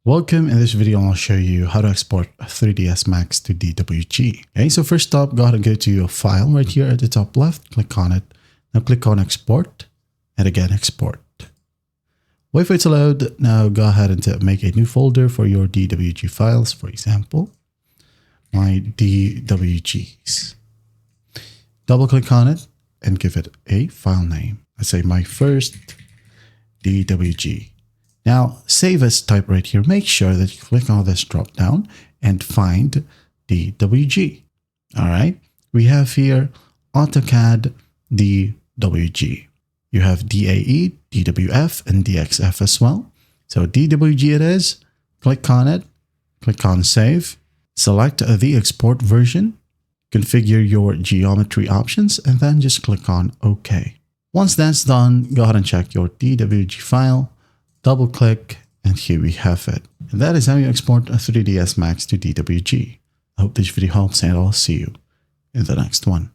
Welcome. In this video, I'll show you how to export 3ds Max to DWG. Okay, so first up, go ahead and go to your file right here at the top left, click on it. Now click on export and again export. Wait for it to load. Now go ahead and make a new folder for your DWG files, for example, my DWGs. Double click on it and give it a file name. Let's say my first DWG. Now, save as type right here. Make sure that you click on this drop down and find DWG. All right. We have here AutoCAD DWG. You have DAE, DWF, and DXF as well. So DWG it is. Click on it. Click on save. Select the export version. Configure your geometry options and then just click on OK. Once that's done, go ahead and check your DWG file. Double click, and here we have it. And that is how you export a 3ds Max to DWG. I hope this video helps, and I'll see you in the next one.